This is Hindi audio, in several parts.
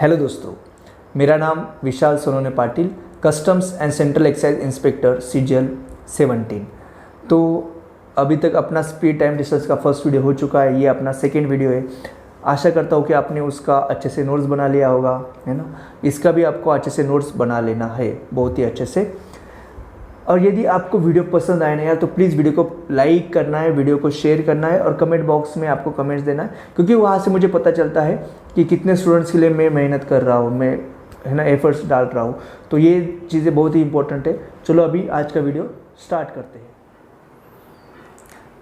हेलो दोस्तों, मेरा नाम Vishal Sonone Patil, customs and central excise inspector CGL 17। तो अभी तक अपना स्पीड टाइम डिस्टेंस का फर्स्ट वीडियो हो चुका है, ये अपना सेकेंड वीडियो है। आशा करता हूँ कि आपने उसका अच्छे से नोट्स बना लिया होगा, है ना। इसका भी आपको अच्छे से नोट्स बना लेना है, बहुत ही अच्छे से। और यदि आपको वीडियो पसंद आए ना यार, तो प्लीज़ वीडियो को लाइक करना है, वीडियो को शेयर करना है और कमेंट बॉक्स में आपको कमेंट्स देना है, क्योंकि वहाँ से मुझे पता चलता है कि कितने स्टूडेंट्स के लिए मैं मेहनत कर रहा हूँ, मैं है ना एफर्ट्स डाल रहा हूँ। तो ये चीज़ें बहुत ही इंपॉर्टेंट है। चलो अभी आज का वीडियो स्टार्ट करते हैं।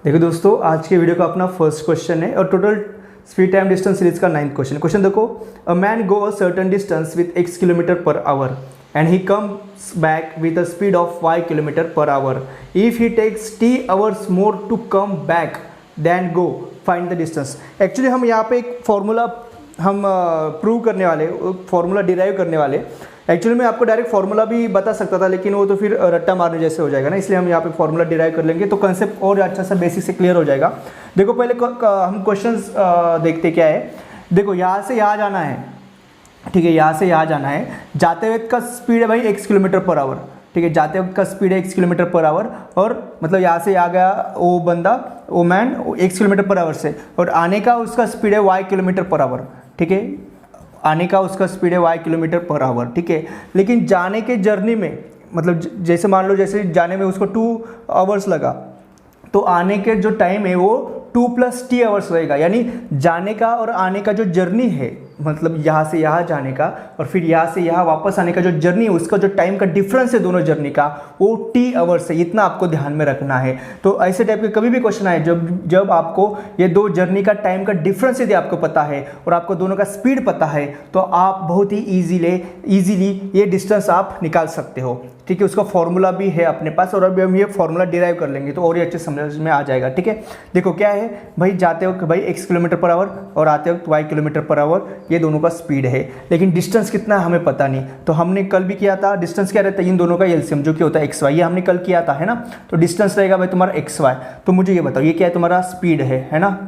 देखो दोस्तों, आज के वीडियो का अपना फर्स्ट क्वेश्चन है और total speed time distance series का 9th क्वेश्चन। क्वेश्चन देखो, a man go a certain distance with x kilometre per our and he comes back with a speed of y kilometer per hour. If he takes t hours more to come back, then go find the distance. Actually हम यहाँ पे एक फॉर्मूला हम प्रूव करने वाले, फॉर्मूला डिराइव करने वाले। एक्चुअली मैं आपको डायरेक्ट फार्मूला भी बता सकता था, लेकिन वो तो फिर रट्टा मारने जैसे हो जाएगा ना, इसलिए हम यहाँ पे फार्मूला डिराइव कर लेंगे तो कंसेप्ट और अच्छा सा बेसिक से क्लियर हो जाएगा। देखो पहले हम क्वेश्चंस देखते क्या है। देखो यहाँ से यहाँ जाना है, ठीक है, यहाँ से यहाँ जाना है। जाते वक्त का स्पीड है भाई x किलोमीटर पर आवर, ठीक है, जाते वक्त का स्पीड है x किलोमीटर पर आवर। और मतलब यहाँ से आ गया वो बंदा, वो man x kilometre per our से, और आने का उसका स्पीड है y किलोमीटर पर आवर, ठीक है, आने का उसका स्पीड है y किलोमीटर पर आवर, ठीक है। लेकिन जाने के जर्नी में, मतलब जैसे मान लो जैसे जाने में उसको 2 आवर्स लगा, तो आने के जो टाइम है वो 2 + t आवर्स रहेगा। यानी जाने का और आने का जो जर्नी है, मतलब यहाँ से यहाँ जाने का और फिर यहाँ से यहाँ वापस आने का जो जर्नी है, उसका जो टाइम का डिफरेंस है दोनों जर्नी का, वो t आवर्स है। इतना आपको ध्यान में रखना है। तो ऐसे टाइप के कभी भी क्वेश्चन आए जब आपको ये दो जर्नी का टाइम का डिफरेंस यदि आपको पता है और आपको दोनों का स्पीड पता है, तो आप बहुत ही ईजीली ये डिस्टेंस आप निकाल सकते हो, ठीक है। उसका फॉर्मूला भी है अपने पास और अभी हम ये फॉर्मूला डिराइव कर लेंगे तो और ही अच्छे समझ में आ जाएगा, ठीक है। देखो क्या है भाई, जाते वक्त भाई x किलोमीटर पर आवर और आते वक्त y किलोमीटर पर आवर, ये दोनों का स्पीड है। लेकिन डिस्टेंस कितना है हमें पता नहीं। तो हमने कल भी किया था, डिस्टेंस क्या रहता है इन दोनों का एलसीएम, जो कि होता है xy, ये हमने कल किया था, है ना। तो डिस्टेंस रहेगा भाई तुम्हारा xy। तो मुझे ये बताओ ये क्या है, तुम्हारा स्पीड है ना,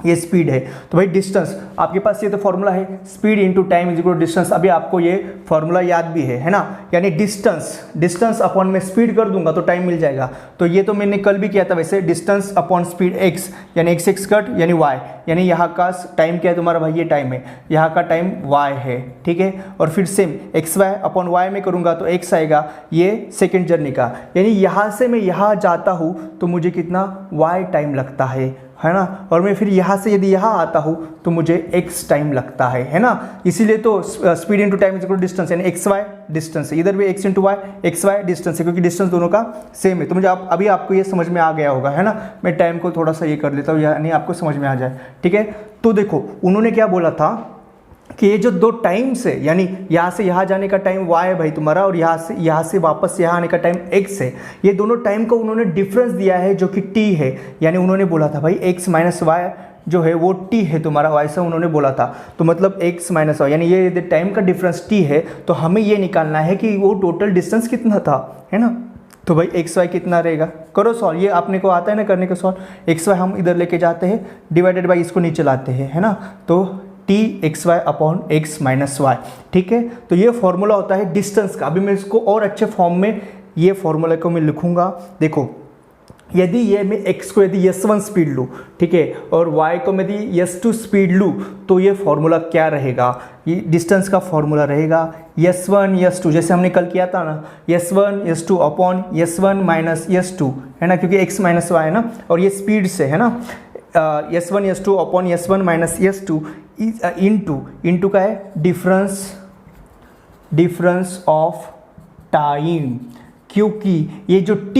ये स्पीड है। तो भाई डिस्टेंस आपके पास ये तो फॉर्मूला है, speed into time is equal to distance. अभी आपको ये फॉर्मूला याद भी है ना। यानी डिस्टेंस अपॉन में स्पीड कर दूंगा तो टाइम मिल जाएगा। तो ये तो मैंने कल भी किया था वैसे, डिस्टेंस अपॉन स्पीड x, यानी x कट यानी y, यानी यहाँ का टाइम क्या है तुम्हारा भाई, ये टाइम है, यहाँ का टाइम y है, ठीक है। और फिर सेम xy अपॉन y में करूँगा तो x आएगा, ये सेकेंड जर्नी का। यानी यहाँ से मैं यहाँ जाता हूँ तो मुझे कितना y टाइम लगता है ना। और मैं फिर यहाँ से यदि यहाँ आता हूँ तो मुझे x टाइम लगता है ना। इसीलिए तो speed into time is equal to distance, यानी xy डिस्टेंस है, इधर भी x into y, xy distance है, क्योंकि डिस्टेंस दोनों का सेम है। तो मुझे अभी आपको ये समझ में आ गया होगा, है ना। मैं टाइम को थोड़ा सा ये कर लेता हूँ, यानी आपको समझ में आ जाए, ठीक है। तो देखो उन्होंने क्या बोला था कि ये जो दो टाइम्स है, यानी यहाँ से यहाँ जाने का टाइम y है भाई तुम्हारा, और यहाँ से वापस यहाँ आने का टाइम x है। ये दोनों टाइम को उन्होंने डिफरेंस दिया है जो कि t है। यानी उन्होंने बोला था भाई x - y जो है वो t है तुम्हारा, वैसा उन्होंने बोला था। तो मतलब x - y, यानी ये टाइम का डिफरेंस t है। तो हमें ये निकालना है कि वो टोटल डिस्टेंस कितना था, है ना। तो भाई xy कितना रहेगा, करो सॉल्व। ये आपने को आता है ना करने का सॉल्व। xy हम इधर लेके जाते हैं, डिवाइडेड बाई इसको नीचे लाते हैं, है ना। तो t(xy) अपॉन x - y, ठीक है। तो ये फॉर्मूला होता है डिस्टेंस का। अभी मैं इसको और अच्छे फॉर्म में ये फॉर्मूला को मैं लिखूंगा। देखो यदि ये मैं x को यदि s1 स्पीड लूँ, ठीक है, और y को मैं यदि s2 स्पीड लूँ, तो ये फॉर्मूला क्या रहेगा, ये डिस्टेंस का फॉर्मूला रहेगा s1 s2, जैसे हमने कल किया था ना, s1 s2 upon s1 - s2, है ना, क्योंकि x - y है ना, और ये स्पीड से है ना। s1 s2 upon s1 - s2 into का है डिफरेंस ऑफ टाइम, क्योंकि ये जो t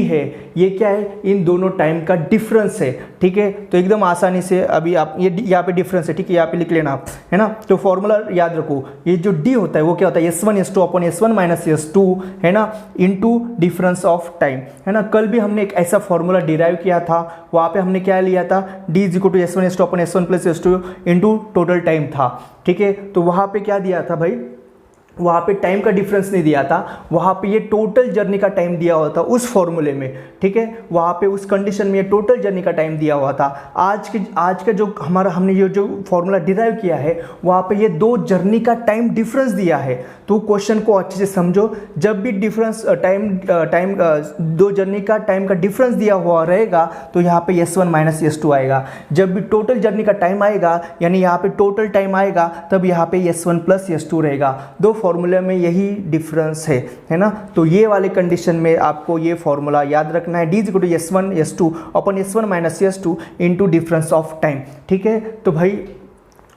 है ये क्या है, इन दोनों टाइम का डिफरेंस है, ठीक है। तो एकदम आसानी से अभी आप ये यहाँ पे डिफरेंस है, ठीक है, यहाँ पे लिख लेना आप, है ना। तो फॉर्मूला याद रखो, ये जो d होता है वो क्या होता है, s1 s2 upon s1 - s2, है ना, इनटू डिफरेंस ऑफ टाइम, है ना। कल भी हमने एक ऐसा फॉर्मूला डिराइव किया था, वहाँ पे हमने क्या लिया था, d is equal to s1 s2 upon s1 + s2 into total time था, ठीक है। तो वहाँ पे क्या दिया था भाई, वहाँ पे टाइम का डिफरेंस नहीं दिया था, वहाँ पे ये टोटल जर्नी का टाइम दिया हुआ था उस फॉर्मूले में, ठीक है। वहाँ पे उस कंडीशन में ये टोटल जर्नी का टाइम दिया हुआ था। आज का जो हमने ये जो फॉर्मूला डिराइव किया है वहाँ पे ये 2 जर्नी का टाइम डिफरेंस दिया है। तो क्वेश्चन को अच्छे से समझो, जब भी डिफरेंस टाइम 2 जर्नी का टाइम का डिफरेंस दिया हुआ रहेगा तो यहाँ पे S1 माइनस S2 आएगा। जब भी टोटल जर्नी का टाइम आएगा यानी यहाँ पे टोटल टाइम आएगा तब यहाँ पे S1 प्लस S2 रहेगा। 2 फॉर्मूले में यही डिफरेंस है ना। तो ये वाले कंडीशन में आपको ये फॉर्मूला याद रखना है, D = S1 S2 upon S1 minus S2 into difference of time, ठीक है। तो भाई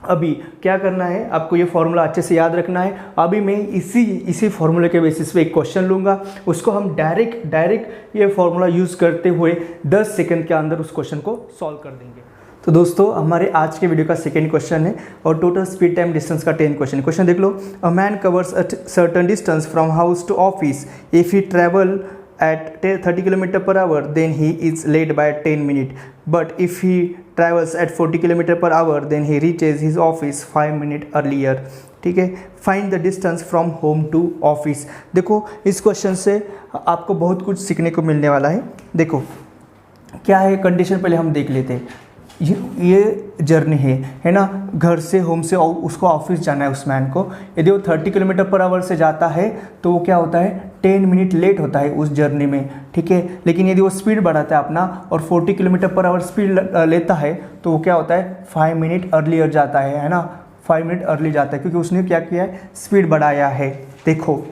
अभी क्या करना है, आपको ये फॉर्मूला अच्छे से याद रखना है। अभी मैं इसी फॉर्मूले के बेसिस पे एक क्वेश्चन लूँगा, उसको हम डायरेक्ट ये फॉर्मूला यूज़ करते हुए 10 सेकंड के अंदर उस क्वेश्चन को सॉल्व कर देंगे। तो दोस्तों हमारे आज के वीडियो का सेकेंड क्वेश्चन है और टोटल स्पीड टाइम डिस्टेंस का 10 क्वेश्चन देख लो। A man covers a certain distance from house to office, if he travel at 30 km/h then he is late by 10 minutes, but if he travels at 40 km/h then he reaches his office 5 minutes earlier, ठीक है। Find the distance from home to office. देखो इस क्वेश्चन से आपको बहुत कुछ सीखने को मिलने वाला है। देखो क्या है कंडीशन, पहले हम देख लेते हैं। ये जर्नी है ना, घर से होम से उसको ऑफिस जाना है उस मैन को। यदि वो 30 km/h से जाता है तो वो क्या होता है 10 मिनट लेट होता है उस जर्नी में, ठीक है। लेकिन यदि वो स्पीड बढ़ाता है अपना और 40 km/h स्पीड लेता है तो वो क्या होता है 5 मिनट अर्लियर जाता है ना, 5 मिनट अर्ली जाता है क्योंकि उसने क्या किया है स्पीड बढ़ाया है। देखो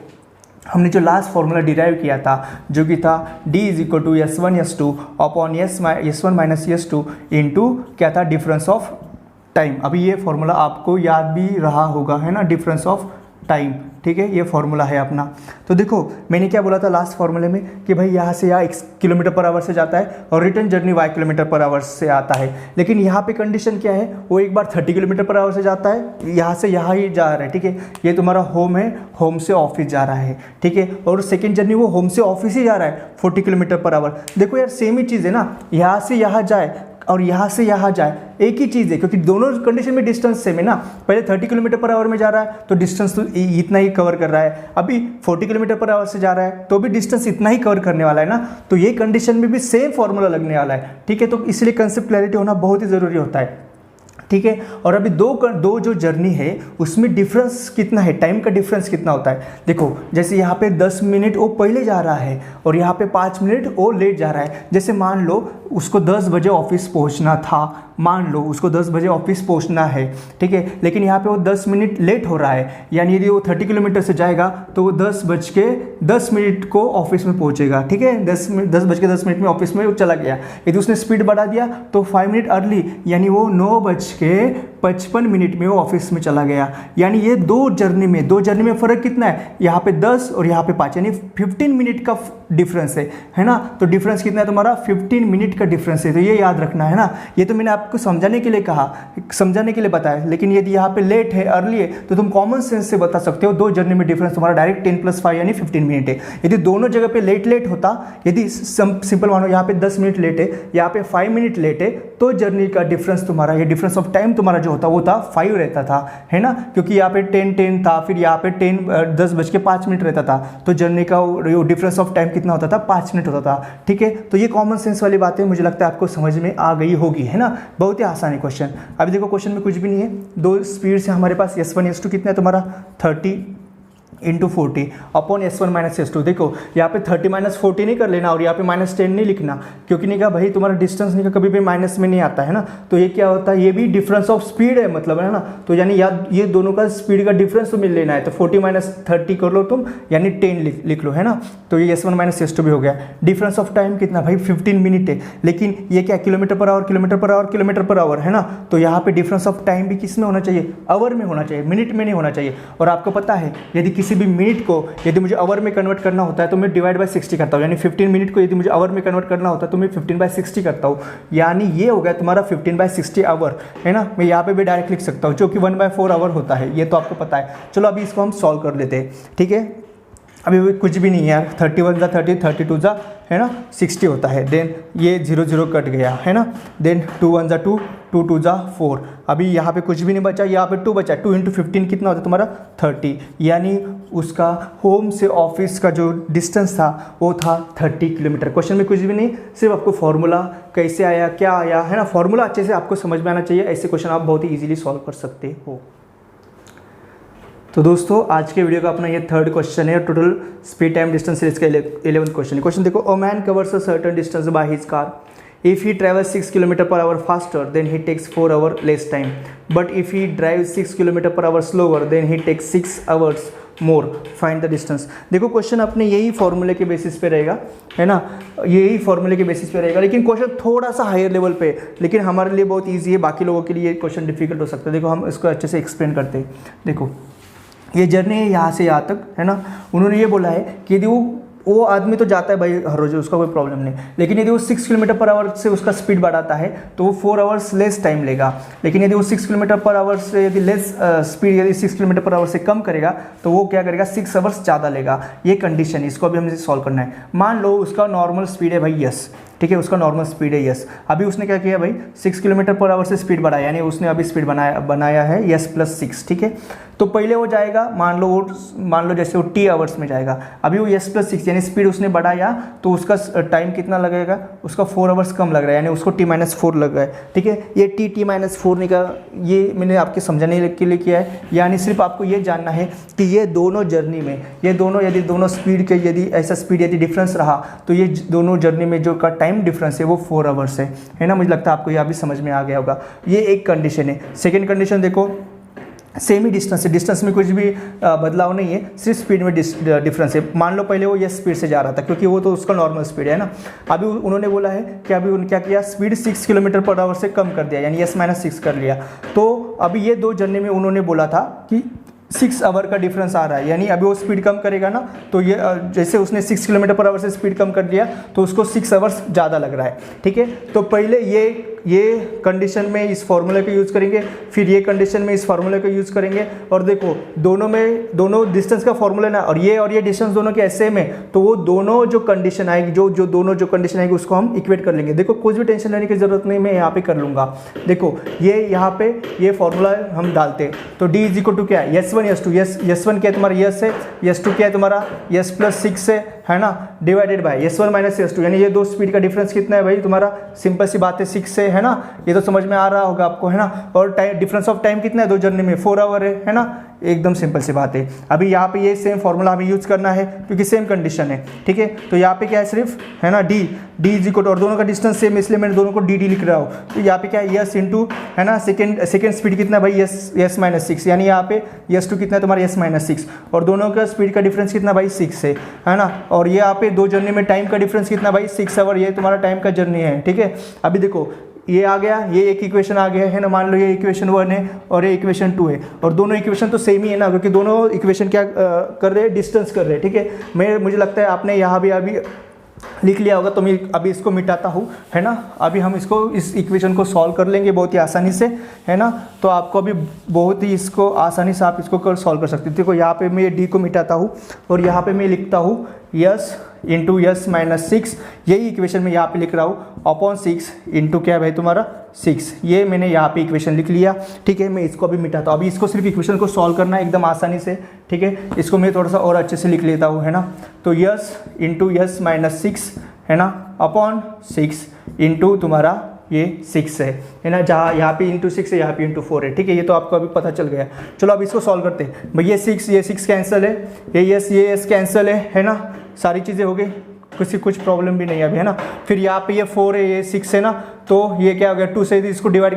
हमने जो लास्ट फॉर्मूला डिराइव किया था जो कि था D = S1 S2 upon S1 minus S2 into क्या था डिफरेंस ऑफ टाइम। अभी ये फॉर्मूला आपको याद भी रहा होगा है ना, डिफरेंस ऑफ टाइम, ठीक है। ये फॉर्मूला है अपना। तो देखो मैंने क्या बोला था लास्ट फॉर्मूले में कि भाई यहाँ से यहाँ x km/h से जाता है और रिटर्न जर्नी y km/h से आता है। लेकिन यहाँ पे कंडीशन क्या है, वो एक बार 30 km/h से जाता है, यहाँ से यहाँ ही जा रहा है, ठीक है। ये तुम्हारा होम है, होम से ऑफिस जा रहा है, ठीक है। और सेकेंड जर्नी वो होम से ऑफिस ही जा रहा है 40 km/h। देखो यार सेम ही चीज़ है ना, यहाँ से यहाँ जाए और यहाँ से यहाँ जाए एक ही चीज़ है क्योंकि दोनों कंडीशन में डिस्टेंस सेम है ना। पहले 30 km/h में जा रहा है तो डिस्टेंस तो इतना ही कवर कर रहा है, अभी 40 km/h से जा रहा है तो भी डिस्टेंस इतना ही कवर करने वाला है ना। तो ये कंडीशन में भी सेम फॉर्मूला लगने वाला है, ठीक है। तो इसलिए कंसेप्ट क्लैरिटी होना बहुत ही ज़रूरी होता है, ठीक है। और अभी दो जो जर्नी है उसमें डिफरेंस कितना है, टाइम का डिफरेंस कितना होता है। देखो जैसे यहाँ पे 10 मिनट वो पहले जा रहा है और यहाँ पे 5 मिनट वो लेट जा रहा है। जैसे मान लो उसको 10 बजे ऑफिस पहुँचना था, मान लो उसको 10 बजे ऑफिस पहुँचना है, ठीक है। लेकिन यहाँ पे वो 10 मिनट लेट हो रहा है, यानी यदि वो 30 किलोमीटर से जाएगा तो वो 10:10 को ऑफिस में पहुँचेगा, ठीक है। 10:10 में ऑफिस में वो चला गया। यदि उसने स्पीड बढ़ा दिया तो 5 मिनट अर्ली यानी वो 9:55 में वो ऑफिस में चला गया। यानी ये दो जर्नी में फ़र्क कितना है, यहाँ पे 10 और यहाँ पे 5 यानी 15 मिनट का डिफरेंस है ना। तो डिफरेंस कितना है तुम्हारा 15 मिनट का डिफरेंस है। तो ये याद रखना है ना। ये तो मैंने आपको समझाने के लिए कहा, समझाने के लिए बताया। लेकिन यदि यहाँ पे लेट है अर्ली है तो तुम कॉमन सेंस से बता सकते हो दो जर्नी में डिफरेंस तुम्हारा डायरेक्ट 10 + 5 यानी 15 मिनट है। यदि दोनों जगह पे लेट होता, यदि सिंपल मानो यहाँ पे 10 मिनट लेट है, यहाँ पे 5 मिनट लेट है, तो जर्नी का डिफरेंस तुम्हारा, ये डिफरेंस ऑफ टाइम तुम्हारा जो होता वो था 5 रहता था, है ना। क्योंकि यहाँ पे 10 था, फिर यहाँ पे 10:05 रहता था, तो जर्नी का डिफरेंस ऑफ टाइम कितना होता था 5 मिनट होता था, ठीक है। तो ये कॉमन सेंस वाली बातें मुझे लगता है आपको समझ में आ गई होगी, है ना। बहुत ही आसान है क्वेश्चन। अभी देखो क्वेश्चन में कुछ भी नहीं है, दो स्पीड से हमारे पास S1 S2 कितना है तुम्हारा 30 × 40 अपॉन S1 माइनस S2। देखो यहाँ पे 30 - 40 नहीं कर लेना और यहाँ पे -10 नहीं लिखना, क्योंकि नहीं कहा भाई तुम्हारा डिस्टेंस नहीं का कभी भी माइनस में नहीं आता है ना। तो ये क्या होता है, ये भी डिफरेंस ऑफ स्पीड है मतलब, है ना। तो यानी याद ये दोनों का स्पीड का डिफरेंस तो मिल लेना है। तो 40 - 30 कर लो तुम, यानी 10 लिख लो, है ना। तो ये S1 माइनस S2 भी हो गया। डिफरेंस ऑफ टाइम कितना भाई 15 मिनट है, लेकिन ये क्या किलोमीटर/आवर है ना। तो यहाँ पे डिफरेंस ऑफ टाइम भी किस में होना चाहिए, आवर में होना चाहिए, मिनट में नहीं होना चाहिए। और आपको पता है यदि किसी भी मिनट को यदि मुझे आवर में कन्वर्ट करना होता है तो मैं /60 करता हूँ, यानी 15 मिनट को यदि मुझे आवर में कन्वर्ट करना होता है तो मैं 15/60 करता हूँ। यानी ये हो गया तुम्हारा 15/60 आवर, है ना। मैं यहाँ पे भी डायरेक्ट लिख सकता हूँ, जो कि 1/4 आवर होता है, ये तो आपको पता है। चलो अभी इसको हम सॉल्व कर लेते हैं, ठीक है। अभी कुछ भी नहीं है यार, 31 × 30 32 है ना 60 होता है। देन ये 0 0 कट गया, है ना। देन 2 1 2 2 2 जा 4। अभी यहाँ पे कुछ भी नहीं बचा, यहाँ पे 2 बचा, 2 × 15 कितना होता है तुम्हारा 30, यानी उसका होम से ऑफिस का जो डिस्टेंस था वो था 30 किलोमीटर। क्वेश्चन में कुछ भी नहीं, सिर्फ आपको फॉर्मूला कैसे आया, क्या आया, है ना, फॉर्मूला अच्छे से आपको समझ में आना चाहिए, ऐसे क्वेश्चन आप बहुत ही ईजिली सॉल्व कर सकते हो। तो दोस्तों आज के वीडियो का अपना ये थर्ड क्वेश्चन है, total speed time distance series का 11th क्वेश्चन है। क्वेश्चन देखो, अ man covers a certain distance by his car, if he travels 6 km/h faster then he takes 4 hours less time, but if he drives 6 km/h slower then he takes 6 hours more, find the distance। देखो क्वेश्चन अपने यही फॉर्मूले के बेसिस पे रहेगा, है ना, यही फॉर्मूले के बेसिस पे रहेगा, लेकिन क्वेश्चन थोड़ा सा हायर लेवल पे, लेकिन हमारे लिए बहुत ईजी है, बाकी लोगों के लिए ये क्वेश्चन डिफिकल्ट हो सकता है। देखो हम इसको अच्छे से एक्सप्लेन करते हैं। देखो ये जर्नी है यहाँ से यहाँ तक, है ना, उन्होंने ये बोला है कि यदि वो आदमी तो जाता है भाई हर रोज, उसका कोई प्रॉब्लम नहीं, लेकिन यदि वो 6 km/h से उसका स्पीड बढ़ाता है तो वो 4 आवर्स लेस टाइम लेगा, लेकिन यदि वो 6 km/h से यदि लेस स्पीड यदि 6 km/h से कम करेगा तो वो क्या करेगा 6 आवर्स ज़्यादा लेगा। ये कंडीशन है, इसको अभी हमें सॉल्व करना है। मान लो उसका नॉर्मल स्पीड है भाई यस, ठीक है, उसका नॉर्मल स्पीड है यस। अभी उसने क्या किया भाई 6 km/h से स्पीड बढ़ाया, यानी उसने अभी स्पीड बनाया है यस +6, ठीक है। तो पहले वो जाएगा, मान लो जैसे वो t आवर्स में जाएगा, अभी वो यस +6 यानी स्पीड उसने बढ़ाया तो उसका टाइम कितना लगेगा, उसका 4 आवर्स कम लग रहा है, यानी उसको t-4 लग रहा है, ठीक है। ये t-4 निकाल, ये मैंने आपके समझाने के लिए किया है, यानी सिर्फ आपको ये जानना है कि ये दोनों जर्नी में, ये दोनों यदि दोनों स्पीड के यदि ऐसा स्पीड यदि डिफरेंस रहा तो ये दोनों जर्नी में जो का टाइम डिफरेंस है वो 4 आवर्स है ना। मुझे लगता है आपको ये अभी समझ में आ गया होगा। ये एक कंडीशन है। सेकेंड कंडीशन देखो, सेम ही डिस्टेंस है, डिस्टेंस में कुछ भी बदलाव नहीं है, सिर्फ स्पीड में डिफरेंस है। मान लो पहले वो ये स्पीड से जा रहा था क्योंकि वो तो उसका नॉर्मल स्पीड है ना। अभी उन्होंने बोला है कि अभी उन्होंने क्या किया, स्पीड 6 km/h से कम कर दिया, यानी यस -6 कर लिया। तो अभी ये दो जर्नी में उन्होंने बोला था कि 6 आवर का डिफरेंस आ रहा है, यानी अभी वो स्पीड कम करेगा ना, तो ये जैसे उसने 6 km/h से स्पीड कम कर दिया तो उसको 6 आवर्स ज़्यादा लग रहा है, ठीक है। तो पहले ये कंडीशन में इस फार्मूले का यूज़ करेंगे, फिर ये कंडीशन में इस फार्मूले का यूज़ करेंगे, और देखो दोनों डिस्टेंस का फार्मूला ना, और ये डिस्टेंस दोनों के सेम है, तो वो दोनों जो कंडीशन आएगी, दोनों जो कंडीशन आएगी उसको हम इक्वेट कर लेंगे। देखो कुछ भी टेंशन लेने की जरूरत नहीं, मैं यहाँ पे कर लूँगा। देखो ये यहाँ पे ये फार्मूला हम डालते हैं, तो d = क्या है, S1 S2, S1 क्या है तुम्हारा यस है, S2 क्या है तुम्हारा यस +6 है ना, डिवाइडेड बाय S1 - S2, यानी ये दो स्पीड का डिफरेंस कितना है भाई तुम्हारा, सिंपल सी बात है 6 है ना, ये तो समझ में आ रहा होगा आपको, है ना। और टाइम डिफरेंस ऑफ टाइम कितना है दो जर्नी में, 4 आवर है ना, एकदम सिंपल सी बात है। अभी यहाँ पे ये सेम फॉर्मूला हमें यूज करना है क्योंकि सेम कंडीशन है, ठीक है। तो यहाँ पे क्या है सिर्फ, है ना, d = और दोनों का डिस्टेंस सेम, इसलिए मैंने दोनों को dd लिख रहा हूँ। तो यहाँ पे क्या है यस इंटू, है ना, सेकेंड स्पीड कितना भाई यस -6, यानी यहाँ पे S2 कितना है तुम्हारा यस -6, और दोनों का स्पीड का डिफरेंस कितना भाई 6 है ना। और ये यहाँ पे दो जर्नी में टाइम का डिफरेंस कितना भाई 6 आवर, ये तुम्हारा टाइम का जर्नी है, ठीक है। अभी देखो ये आ गया, ये एक इक्वेशन आ गया है ना, मान लो ये इक्वेशन 1 है और ये इक्वेशन 2 है, और दोनों इक्वेशन तो सेम ही है ना, क्योंकि दोनों इक्वेशन क्या कर रहे हैं, डिस्टेंस कर रहे हैं, ठीक है। मुझे लगता है आपने यहाँ भी अभी लिख लिया होगा, तो मैं अभी इसको मिटाता हूँ, है ना। अभी हम इस इक्वेशन को सॉल्व कर लेंगे बहुत ही आसानी से, है ना। तो आपको अभी बहुत ही इसको आसानी से आप इसको सॉल्व कर सकते हो। देखो यहाँ पे मैं d को मिटाता हूँ और यहाँ पे मैं लिखता हूँ यस इंटू यस -6, यही इक्वेशन में यहाँ पे लिख रहा हूँ अपॉन 6 इंटू क्या है भाई तुम्हारा 6, ये मैंने यहाँ पे इक्वेशन लिख लिया, ठीक है। मैं इसको अभी मिटाता हूँ, अभी इसको सिर्फ इक्वेशन को सॉल्व करना है एकदम आसानी से, ठीक है। इसको मैं थोड़ा सा और अच्छे से लिख लेता हूँ, है ना। तो यस इंटू यस -6, है ना, अपॉन 6 इंटू तुम्हारा ये 6 है ना, जहाँ यहाँ पे इंटू 6 है, यहाँ पे इंटू 4 है, ठीक है। ये तो आपको अभी पता चल गया। चलो अब इसको सॉल्व करते हैं भाई। ये 6 कैंसिल है, ये यस कैंसिल है ना, सारी चीज़ें हो गई, कुछ प्रॉब्लम भी नहीं है अभी, है ना। फिर यहाँ पे ये 4 है, ये 6 है ना, तो ये क्या हो गया 2 से इसको डिवाइड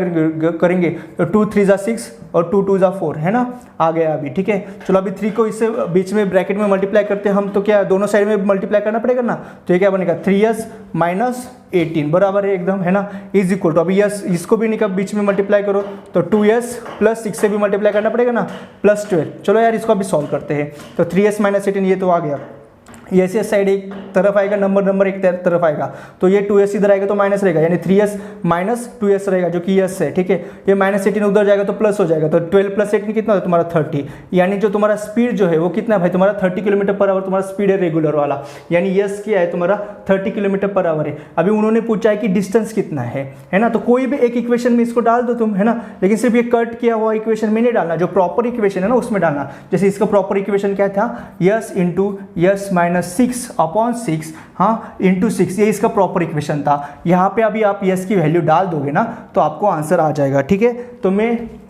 करेंगे तो 2 3 = 6 और 2 2 = 4, है ना, आ गया अभी, ठीक है। चलो अभी 3 को इससे बीच में ब्रैकेट में मल्टीप्लाई करते हैं हम, तो क्या दोनों साइड में मल्टीप्लाई करना पड़ेगा ना, तो ये क्या बनेगा 3s - 18 बराबर है एकदम, है ना, इज इक्वल टू, अभी यस इसको भी निकाल बीच में मल्टीप्लाई करो तो 2s + 6 से भी मल्टीप्लाई करना पड़ेगा ना, +12। चलो यार इसको अभी सॉल्व करते हैं। तो 3s - 18 ये तो आ गया, एस साइड एक तरफ आएगा, नंबर एक तरफ आएगा, तो ये 2s इधर आएगा तो माइनस रहेगा, यानी 3s माइनस 2s रहेगा जो कि s है, ठीक है। ये -18 उधर जाएगा तो प्लस हो जाएगा, तो 12 + 18 कितना होता है तुम्हारा 30, यानी जो तुम्हारा स्पीड जो है वो कितना भाई तुम्हारा 30 km/h तुम्हारा स्पीड है रेगुलर वाला, यानी यस क्या है तुम्हारा 30 km/h है। अभी उन्होंने पूछा है कि डिस्टेंस कितना है ना, तो कोई भी एक इक्वेशन में इसको डाल दो तुम, है ना, लेकिन सिर्फ ये कट किया हुआ इक्वेशन में नहीं डालना, जो प्रॉपर इक्वेशन है ना उसमें डालना। जैसे इसका प्रॉपर इक्वेशन क्या था, यस इंटू यस माइनस 6/6, हाँ इंटू 6, ये इसका प्रॉपर इक्वेशन था। यहाँ पे अभी आप यस की वैल्यू डाल दोगे ना तो आपको आंसर आ जाएगा, ठीक है। तो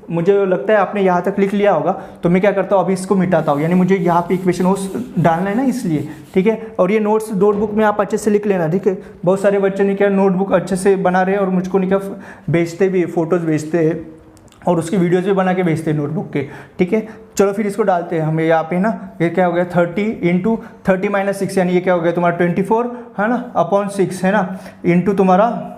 मुझे लगता है आपने यहाँ तक लिख लिया होगा, तो मैं क्या करता हूँ अभी इसको मिटाता हूँ, यानी मुझे यहाँ पे इक्वेशन वो डालना है ना इसलिए, ठीक है। और ये नोटबुक में आप अच्छे से लिख लेना, ठीक है। बहुत सारे बच्चे ने क्या नोटबुक अच्छे से बना रहे हैं और मुझको नहीं क्या भेजते भी, फोटोज़ भेजते हैं और उसकी वीडियोज़ भी बना के भेजते हैं नोटबुक के, ठीक है। चलो फिर इसको डालते हैं हमें यहाँ पे ना, ये क्या हो गया 30 इंटू 30 - 6, यानी ये क्या हो गया तुम्हारा 24 है ना अपॉन 6 है ना, इंटू तुम्हारा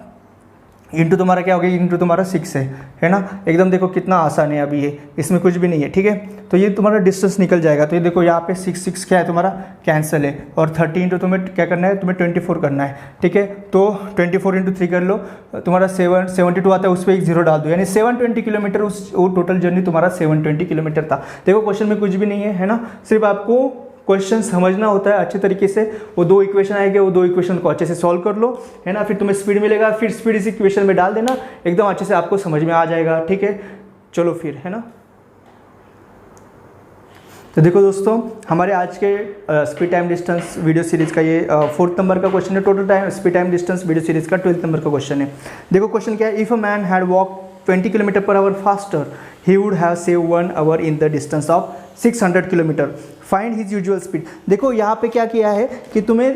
क्या हो गया, इंटू तुम्हारा 6 है ना। एकदम देखो कितना आसान है, अभी ये इसमें कुछ भी नहीं है, ठीक है। तो ये तुम्हारा डिस्टेंस निकल जाएगा, तो ये देखो यहाँ पे 6 क्या है तुम्हारा कैंसिल है, और 30 इंटू तुम्हें क्या करना है, तुम्हें 24 करना है, ठीक है। तो 24 इंटू 3 कर लो, तुम्हारा 72 आता है, उस पर एक 0 डाल दो, यानी 720 किलोमीटर वो टोटल जर्नी तुम्हारा 720 किलोमीटर था। देखो क्वेश्चन में कुछ भी नहीं है ना, सिर्फ आपको क्वेश्चन समझना होता है अच्छे तरीके से। वो 2 इक्वेशन आएंगे, वो 2 इक्वेशन को अच्छे से सॉल्व कर लो, है ना, फिर तुम्हें स्पीड मिलेगा, फिर स्पीड इस इक्वेशन में डाल देना, एकदम अच्छे से आपको समझ में आ जाएगा, ठीक है। चलो फिर, है ना। तो देखो दोस्तों, हमारे आज के speed time distance video series का ये 4th नंबर का क्वेश्चन है। Total time speed time distance video series का 12th नंबर का क्वेश्चन है। देखो क्वेश्चन क्या है, if a man had walk 20 km/h faster he would have save 1 hour in the distance of 600 kilometre, find his usual speed. देखो यहाँ पे क्या किया है कि तुम्हें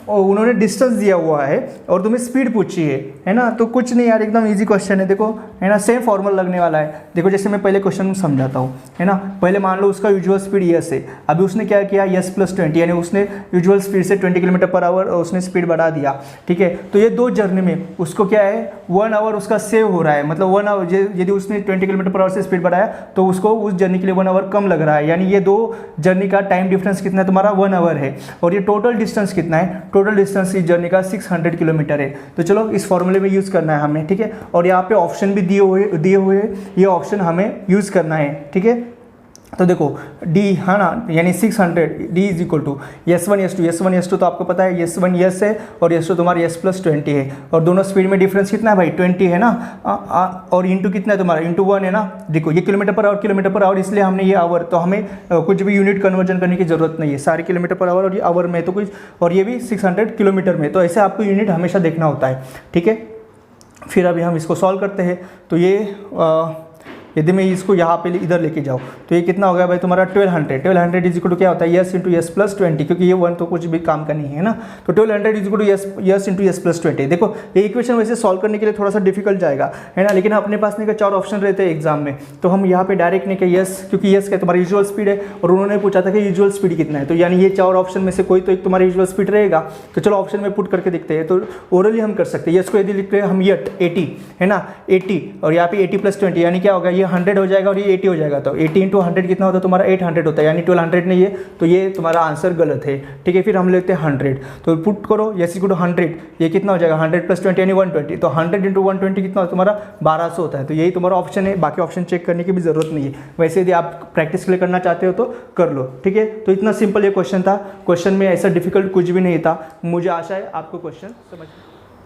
उन्होंने डिस्टेंस दिया हुआ है और तुम्हें स्पीड पूछी है ना, तो कुछ नहीं यार, एकदम इजी क्वेश्चन है, देखो है ना, सेम फॉर्मूला लगने वाला है। देखो जैसे मैं पहले क्वेश्चन समझाता हूँ, है ना। पहले मान लो उसका यूजुअल स्पीड यस है, अभी उसने क्या किया यस + 20, यानी उसने यूजुअल स्पीड से 20 km/h उसने स्पीड बढ़ा दिया, ठीक है। तो ये 2 जर्नी में उसको क्या है 1 hour उसका सेव हो रहा है, मतलब 1 hour यदि उसने 20 km/h से स्पीड बढ़ाया तो उसको उस जर्नी के लिए 1 hour कम लग रहा है, यानी ये 2 जर्नी का टाइम डिफरेंस कितना है तुम्हारा 1 hour है। और ये टोटल डिस्टेंस कितना है, टोटल डिस्टेंस इस जर्नी का 600 किलोमीटर है। तो चलो इस फॉर्मूले में यूज़ करना है हमें, ठीक है। और यहाँ पे ऑप्शन भी दिए हुए ये ऑप्शन हमें यूज़ करना है, ठीक है। तो देखो डी है ना, यानी 600 D is equal to S1 S2 तो आपको पता है S1 यस है और S2 तुम्हारा S + 20 है, और दोनों स्पीड में डिफरेंस कितना है भाई 20 है ना, और इंटू कितना है तुम्हारा इंटू 1 है ना। देखो ये km/h, इसलिए हमने ये आवर, तो हमें कुछ भी यूनिट कन्वर्जन करने की जरूरत नहीं है, सारे km/h और ये आवर में तो कुछ, और ये भी 600 किलोमीटर में, तो ऐसे आपको यूनिट हमेशा देखना होता है, ठीक है। फिर अभी हम इसको सॉल्व करते हैं। तो ये यदि मैं इसको यहाँ पे इधर लेके जाऊँ तो ये कितना हो गया भाई तुम्हारा 1200 इज इक्वल टू क्या होता है यस इंटू S + 20, क्योंकि ये 1 तो कुछ भी काम का नहीं है ना। तो 1200 is equal to S into S + 20। देखो ये इक्वेशन वैसे सॉल्व करने के लिए थोड़ा सा डिफिकल्ट जाएगा, है ना, लेकिन अपने पास नहीं का 4 ऑप्शन रहते हैं एग्जाम में, तो हम यहाँ पे डायरेक्ट नहीं कि यस, क्योंकि यस क्या तुम्हारा यूजुअल स्पीड है और उन्होंने पूछा था कि यूजुअल स्पीड कितना है, तो यानी ये 4 ऑप्शन में से कोई तो एक तुम्हारा यूजुअल स्पीड रहेगा। तो चलो ऑप्शन में पुट करके देखते हैं। तो ओरली हम कर सकते हैं, यस को यदि लिखते हैं हम 80 है ना, 80 और यहाँ पे 80 + 20 यानी क्या होगा, ये 100 हो जाएगा और 80 हो जाएगा। तो 80 × 100 कितना होता है तुम्हारा 800 होता है, यानी 1200 नहीं है, तो ये तुम्हारा आंसर गलत है, ठीक है। फिर हम लेते हैं 100, तो पुट करो यस इक्वल टू 100, ये कितना हो जाएगा 100 + 20 यानी 120, तो 100 × 120 कितना होता है तुम्हारा 1200 होता है। तो यही तुम्हारा ऑप्शन है, बाकी ऑप्शन चेक करने की भी जरूरत नहीं है। वैसे यदि आप प्रैक्टिस के लिए करना चाहते हो तो कर लो, ठीक है। तो इतना सिंपल ये क्वेश्चन था, क्वेश्चन में ऐसा डिफिकल्ट कुछ भी नहीं था। मुझे आशा है आपको क्वेश्चन समझ।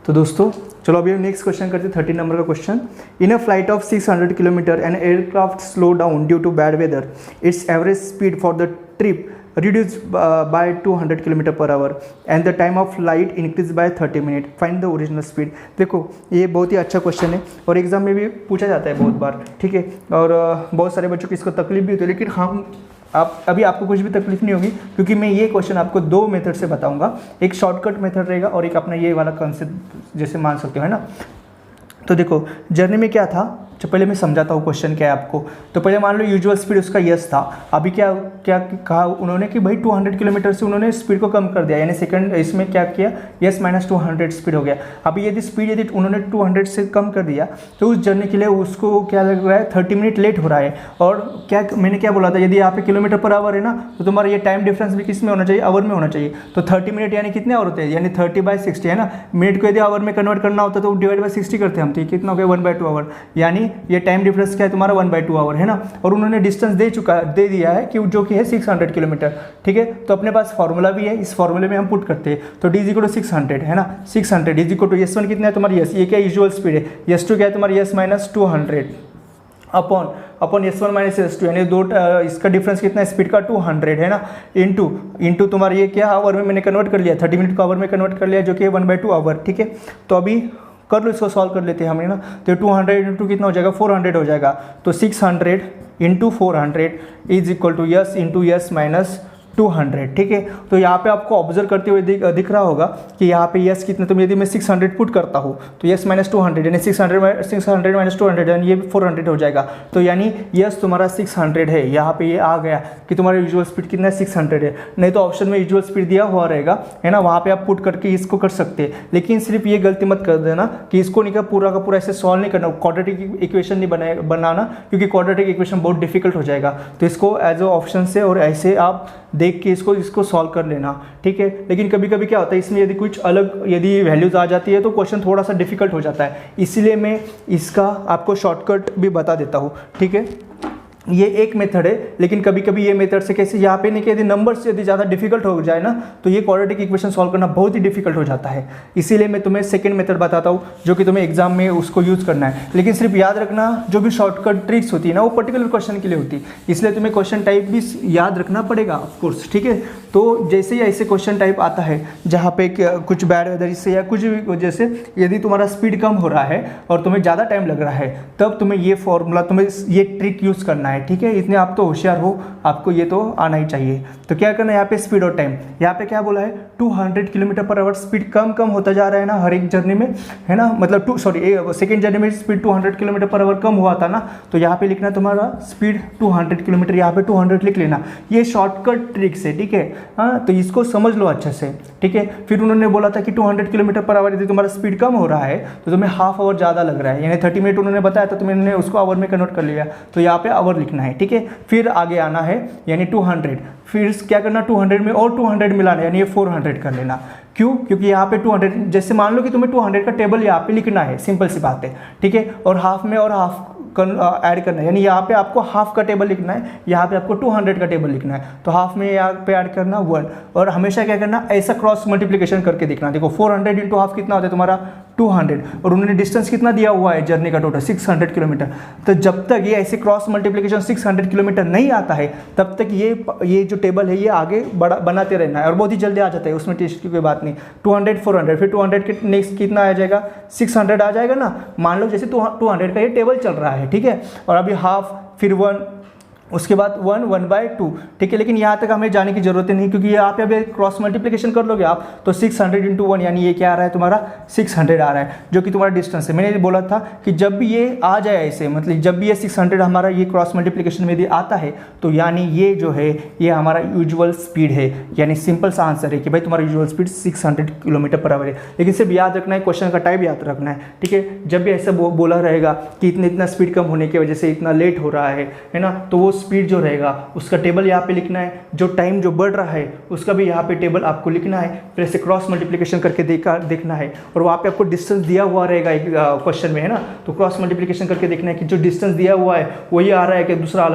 तो दोस्तों चलो अभी हम नेक्स्ट क्वेश्चन करते हैं 13 नंबर का question. In a flight of 600 kilometre an aircraft slow down due to bad weather, its average speed for the trip reduced by 200 km/h and the time of flight increased by 30 minutes. Find the original speed. देखो ये बहुत ही अच्छा क्वेश्चन है और एग्जाम में भी पूछा जाता है बहुत बार, ठीक है। और बहुत सारे बच्चों को इसको तकलीफ भी होती है, लेकिन हम अभी आपको कुछ भी तकलीफ नहीं होगी, क्योंकि मैं ये क्वेश्चन आपको 2 मेथड से बताऊंगा। एक शॉर्टकट मेथड रहेगा और एक अपना ये वाला कॉन्सेप्ट जैसे मान सकते हो, है ना। तो देखो जर्नी में क्या था जो पहले मैं समझाता हूँ क्वेश्चन क्या है आपको। तो पहले मान लो यूजुअल स्पीड उसका यस था, अभी क्या क्या कहा उन्होंने कि भाई 200 किलोमीटर से उन्होंने स्पीड को कम कर दिया, यानी सेकंड इसमें क्या किया, यस माइनस 200 स्पीड हो गया। अभी यदि स्पीड यदि उन्होंने 200 से कम कर दिया तो उस जर्नी के लिए उसको क्या लग रहा है, 30 मिनट लेट हो रहा है। और क्या मैंने क्या बोला था, यदि यहाँ पे किलोमीटर पर आवर है ना, तो तुम्हारा ये टाइम डिफरेंस भी किस में होना चाहिए, आवर में होना चाहिए। तो 30 मिनट यानी कितने आवर होते हैं, यानी 30/60 है ना। मिनट को यदि आवर में कन्वर्ट करना होता तो डिवाइड बाय 60 करते हैं हम, तो ये कितना हो गया 1/2 आवर, यानी ये टाइम डिफरेंस क्या है तुम्हारा 1/2 आवर है ना। और उन्होंने डिस्टेंस दे दिया है कि जो कि है 600 किलोमीटर, ठीक है। तो अपने पास फॉर्मूला भी है, इस फॉर्मूले में हम पुट करते हैं। तो डी इक्वल टू 600 है ना, 600 is equal to S one कितना है तुम्हारी यस, ये क्या यूजुअल स्पीड है, यस टू क्या है तुम्हारी S minus 200 upon S one minus S two, यानी दो इसका डिफरेंस कितना है स्पीड का 200 है ना, इंटू तुम्हारा ये क्या आवर में मैंने कन्वर्ट कर लिया, 30 मिनट को आवर में कन्वर्ट कर लिया जो कि 1/2 आवर, ठीक है। तो अभी कर लो, इसको सॉल्व कर लेते हैं हमने ना। तो 200 इंटू कितना हो जाएगा 400 हो जाएगा। तो 600 into 400 is equal to S into S minus 200, ठीक है। तो यहाँ पे आपको ऑब्जर्व करते हुए दिख रहा होगा कि यहाँ पे यस कितने, तो यदि मैं 600 पुट करता हूँ तो यस माइनस 200 यानी 600 माइनस 200 यानी ये 400 हो जाएगा। तो यानी यस तुम्हारा 600 है, यहाँ पे ये आ गया कि तुम्हारा यूजुअल स्पीड कितना है 600 है। नहीं तो ऑप्शन में यूजुअल स्पीड दिया हुआ रहेगा है ना, वहाँ पे आप पुट करके इसको कर सकते हैं। लेकिन सिर्फ ये गलती मत कर देना कि इसको नहीं पूरा का पूरा ऐसे सॉल्व नहीं करना, क्वाड्रेटिक इक्वेशन नहीं बनाना, क्योंकि क्वाड्रेटिक इक्वेशन बहुत डिफिकल्ट हो जाएगा। तो इसको एज अ ऑप्शन से और ऐसे आप देख के इसको सॉल्व कर लेना, ठीक है। लेकिन कभी कभी क्या होता है, इसमें यदि कुछ अलग यदि वैल्यूज आ जाती है तो क्वेश्चन थोड़ा सा डिफिकल्ट हो जाता है, इसीलिए मैं इसका आपको शॉर्टकट भी बता देता हूँ, ठीक है। ये एक मेथड है, लेकिन कभी कभी ये मेथड से कैसे यहाँ पे नहीं कि यदि नंबर्स यदि ज़्यादा डिफिकल्ट हो जाए ना तो ये क्वाड्रेटिक इक्वेशन सॉल्व करना बहुत ही डिफिकल्ट हो जाता है। इसीलिए मैं तुम्हें सेकंड मेथड बताता हूँ जो कि तुम्हें एग्जाम में उसको यूज़ करना है। लेकिन सिर्फ याद रखना जो भी शॉर्टकट ट्रिक्स होती है ना वो पर्टिकुलर क्वेश्चन के लिए होती है, इसलिए तुम्हें क्वेश्चन टाइप भी याद रखना पड़ेगा ऑफकोर्स, ठीक है। तो जैसे ही ऐसे क्वेश्चन टाइप आता है जहाँ पे कुछ बैड वेदर से या कुछ भी वजह से यदि तुम्हारा स्पीड कम हो रहा है और तुम्हें ज़्यादा टाइम लग रहा है, तब तुम्हें ये फॉर्मूला, तुम्हें ये ट्रिक यूज़ करना है, ठीक है। इतने आप तो होशियार हो, आपको ये तो आना ही चाहिए। तो क्या करना है यहाँ पे स्पीड और टाइम, यहाँ पे क्या बोला है 200 किलोमीटर पर आवर, स्पीड कम होता जा रहा है ना हर एक जर्नी में, है ना। मतलब सेकेंड जर्नी में स्पीड 200 किलोमीटर पर आवर कम हुआ था ना, तो यहाँ पे लिखना तुम्हारा स्पीड 200 किलोमीटर, यहाँ पे 200 लिख लेना। ये शॉर्टकट ट्रिक्स है, ठीक है। हाँ, तो इसको समझ लो अच्छे से, ठीक है। फिर उन्होंने बोला था कि 200 किलोमीटर पर आवर यदि तुम्हारा स्पीड कम हो रहा है तो तुम्हें हाफ आवर ज़्यादा लग रहा है, यानी 30 मिनट उन्होंने बताया तो तुमने उसको आवर में कन्वर्ट कर लिया, तो यहाँ पे आवर लिखना है, ठीक है। फिर आगे आना है यानी 200, फिर क्या करना 200 में और 200 मिलाना, यानी ये 400 कर लेना। क्यों? क्योंकि यहाँ पे 200, जैसे मान लो कि तुम्हें 200 का टेबल यहाँ पे लिखना है, सिंपल सी बात है, ठीक है। और हाफ में और हाफ ऐड करना है, यानी यहाँ पे आपको हाफ का टेबल लिखना है, यहाँ पे आपको 200 का टेबल लिखना है। तो हाफ में यहाँ पे ऐड करना 1, और हमेशा क्या करना ऐसा क्रॉस मल्टीप्लिकेशन करके देखना। देखो 400 इंटू हाफ कितना होता है तुम्हारा 200, और उन्होंने डिस्टेंस कितना दिया हुआ है जर्नी का टोटल 600 किलोमीटर। तो जब तक ये ऐसे क्रॉस मल्टीप्लिकेशन 600 किलोमीटर नहीं आता है तब तक ये जो टेबल है ये आगे बनाते रहना है, और बहुत ही जल्दी आ जाता है, उसमें टेस्ट की कोई बात नहीं। 200 400 फिर 200 के नेक्स्ट कितना आ जाएगा 600 आ जाएगा ना। मान लो जैसे 200 का ये टेबल चल रहा है, ठीक है। और अभी हाफ, फिर 1, उसके बाद 1/2, ठीक है। लेकिन यहाँ तक हमें जाने की जरूरत नहीं, क्योंकि यहाँ पे अभी क्रॉस मल्टीप्लिकेशन कर लोगे आप तो 600 इंटू 1 यानी ये क्या आ रहा है तुम्हारा 600 आ रहा है, जो कि तुम्हारा डिस्टेंस है। मैंने बोला था कि जब भी ये आ जाए ऐसे, मतलब जब भी ये 600 हमारा ये क्रॉस मल्टीप्लिकेशन में यदि आता है तो यानी ये जो है ये हमारा यूजुअल स्पीड है, यानी सिंपल सा आंसर है कि भाई तुम्हारा usual speed 600 kilometre per our है। लेकिन सिर्फ याद रखना है, क्वेश्चन का टाइप याद रखना है, ठीक है। जब भी ऐसा बोला रहेगा कि इतना स्पीड कम होने की वजह से इतना लेट हो रहा है ना, तो वो स्पीड जो रहेगा उसका टेबल यहाँ पे लिखना है, जो टाइम जो बढ़ रहा है उसका भी यहाँ पे टेबल आपको लिखना है, फिर ऐसे क्रॉस मल्टीप्लिकेशन करके देखना है। और वहाँ पे आपको डिस्टेंस दिया हुआ रहेगा एक क्वेश्चन में, है ना, तो क्रॉस मल्टीप्लिकेशन करके देखना है कि जो डिस्टेंस दिया हुआ है वही आ रहा है कि दूसरा आ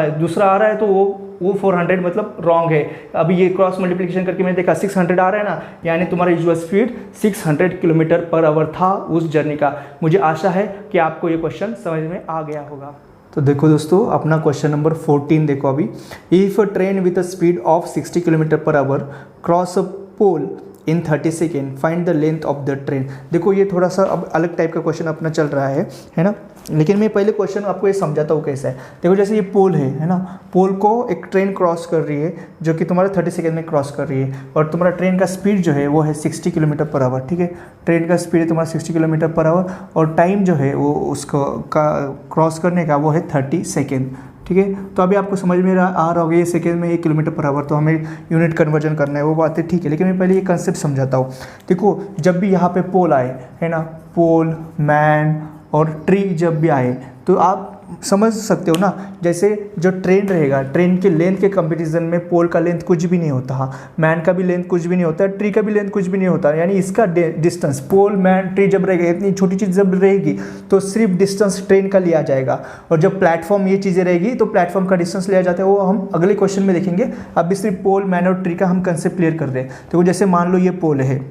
रहा है तो वो 400 मतलब रॉन्ग है। अभी ये क्रॉस मल्टीप्लिकेशन करके मैंने देखा 600 आ रहा है ना, यानी तुम्हारा usual speed 600 kilometre per our था उस जर्नी का। मुझे आशा है कि आपको ये क्वेश्चन समझ में आ गया होगा। तो देखो दोस्तों, अपना क्वेश्चन नंबर 14 देखो अभी। If a train with a speed of 60 kilometre per hour cross a pole in 30 second, find the length of the train. देखो ये थोड़ा सा अब अलग टाइप का क्वेश्चन अपना चल रहा है ना। लेकिन मैं पहले क्वेश्चन आपको ये समझाता हूँ कैसा है। देखो जैसे ये पोल है ना, पोल को एक ट्रेन क्रॉस कर रही है जो कि तुम्हारा 30 सेकेंड में क्रॉस कर रही है, और तुम्हारा ट्रेन का स्पीड जो है वो है 60 किलोमीटर पर आवर, ठीक है। ट्रेन का स्पीड है तुम्हारा 60 किलोमीटर पर आवर, और टाइम जो है वो उसको का क्रॉस करने का वो है 30 सेकेंड, ठीक है। तो अभी आपको समझ में आ रहा होगा ये सेकेंड में 1 किलोमीटर पर आवर, तो हमें यूनिट कन्वर्जन करना है, वो बात है, ठीक है। लेकिन मैं पहले ये कंसेप्ट समझाता हूँ। देखो जब भी यहाँ पे पोल आए है ना, पोल, मैन और ट्री जब भी आए तो आप समझ सकते हो ना, जैसे जो ट्रेन रहेगा, ट्रेन के लेंथ के कंपैरिजन में पोल का लेंथ कुछ भी नहीं होता, मैन का भी लेंथ कुछ भी नहीं होता, ट्री का भी लेंथ कुछ भी नहीं होता। यानी इसका डिस्टेंस, पोल, मैन, ट्री जब रहेगा, इतनी छोटी चीज़ जब रहेगी तो सिर्फ डिस्टेंस ट्रेन का लिया जाएगा, और जब प्लेटफॉर्म ये चीज़ें रहेगी तो प्लेटफॉर्म का डिस्टेंस लिया जाता है, वो हम अगले क्वेश्चन में देखेंगे। अभी सिर्फ पोल, मैन और ट्री का हम कंसेप्ट क्लियर कर रहे हैं। तो जैसे मान लो ये पोल है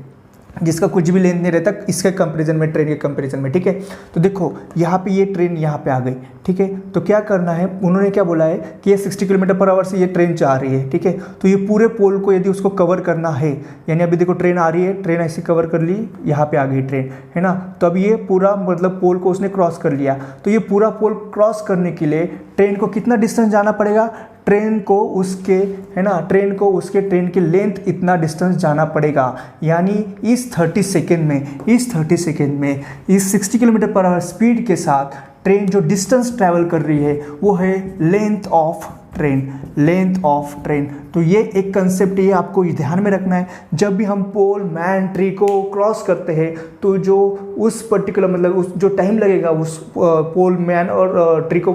जिसका कुछ भी लेंथ नहीं रहता इसके कंपैरिजन में, ट्रेन के कंपैरिजन में, ठीक है। तो देखो यहाँ पे ये ट्रेन यहाँ पे आ गई, ठीक है। तो क्या करना है, उन्होंने क्या बोला है कि ये 60 किलोमीटर पर आवर से ये ट्रेन जा रही है, ठीक है। तो ये पूरे पोल को यदि उसको कवर करना है, यानी अभी देखो ट्रेन आ रही है, ट्रेन ऐसे कवर कर ली, यहाँ पे आ गई ट्रेन, है ना। तो अब ये पूरा मतलब पोल को उसने क्रॉस कर लिया, तो ये पूरा पोल क्रॉस करने के लिए ट्रेन को कितना डिस्टेंस जाना पड़ेगा, ट्रेन को उसके, है ना, ट्रेन को उसके ट्रेन की लेंथ इतना डिस्टेंस जाना पड़ेगा। यानी इस 30 सेकेंड में इस 60 किलोमीटर पर आवर स्पीड के साथ ट्रेन जो डिस्टेंस ट्रैवल कर रही है वो है लेंथ ऑफ ट्रेन। तो ये एक कंसेप्ट ये आपको ध्यान में रखना है। जब भी हम पोल, मैन, ट्री को क्रॉस करते हैं तो जो उस पर्टिकुलर मतलब उस जो टाइम लगेगा उस पोल, मैन और ट्री को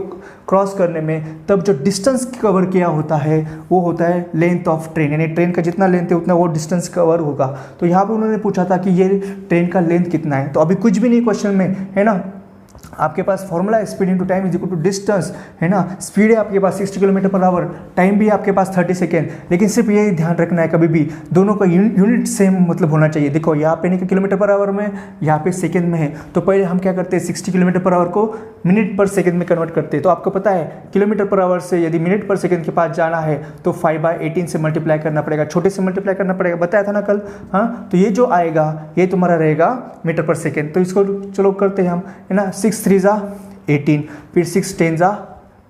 क्रॉस करने में, तब जो डिस्टेंस कवर किया होता है वो होता है लेंथ ऑफ ट्रेन, यानी ट्रेन का जितना लेंथ है उतना वो डिस्टेंस कवर होगा। तो यहाँ पे उन्होंने पूछा था कि ये ट्रेन का लेंथ कितना है, तो अभी कुछ भी नहीं क्वेश्चन में, है ना। आपके पास फॉर्मूला है speed into time is equal to distance, है ना। स्पीड है आपके पास 60 किलोमीटर पर आवर, टाइम भी है आपके पास 30 सेकेंड, लेकिन सिर्फ ये ध्यान रखना है कभी भी दोनों का यूनिट सेम मतलब होना चाहिए। देखो यहाँ पे नहीं कि किलोमीटर पर आवर में, यहाँ पे सेकेंड में है, तो पहले हम क्या करते हैं 60 किलोमीटर पर आवर को मिनट पर सेकेंड में कन्वर्ट करते हैं। तो आपको पता है किलोमीटर पर आवर से यदि मिनट पर सेकेंड के पास जाना है तो 5/18 से मल्टीप्लाई करना पड़ेगा, छोटे से मल्टीप्लाई करना पड़ेगा, बताया था ना कल, हाँ। तो ये जो आएगा ये तुम्हारा रहेगा मीटर पर सेकेंड। तो इसको चलो करते हैं हम, है ना। 6 3 जा 18, फिर 6 10 जा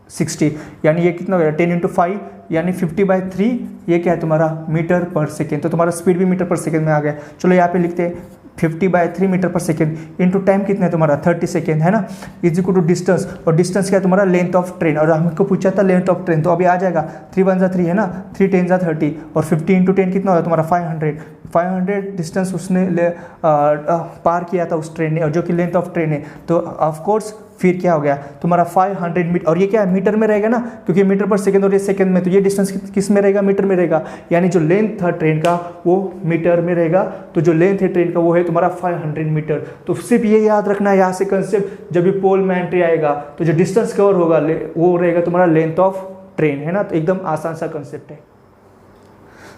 60, यानी ये कितना हो गया 10 × 5 यानी 50/3, ये क्या है तुम्हारा मीटर पर सेकेंड। तो तुम्हारा स्पीड भी मीटर पर सेकेंड में आ गया। चलो यहाँ पे लिखते हैं 50/3 मीटर पर सेकेंड इंटू टाइम कितना है तुम्हारा 30 सेकेंड, है ना, इज इक्वल टू डिस्टेंस, और डिस्टेंस क्या है तुम्हारा लेंथ ऑफ ट्रेन, और हमको पूछा था लेंथ ऑफ ट्रेन, तो अभी आ जाएगा 3 1 जा 3, है ना, 3 10 जा 30, और 50 × 10 कितना होगा तुम्हारा 500 डिस्टेंस उसने पार किया था उस ट्रेन ने, और जो कि लेंथ ऑफ ट्रेन है। तो ऑफकोर्स फिर क्या हो गया तुम्हारा 500 मीटर, और ये क्या है मीटर में रहेगा ना, क्योंकि मीटर पर सेकंड और ये सेकंड में, तो ये डिस्टेंस किस में रहेगा, मीटर में रहेगा। यानी जो लेंथ था ट्रेन का वो मीटर में रहेगा, तो जो लेंथ है ट्रेन का वो है तुम्हारा 500 मीटर। तो सिर्फ ये याद रखना है यहाँ से कंसेप्ट, जब भी पोल, मैन, ट्री आएगा तो जो डिस्टेंस कवर होगा वो रहेगा तुम्हारा लेंथ ऑफ ट्रेन, है ना। तो एकदम आसान सा कंसेप्ट है।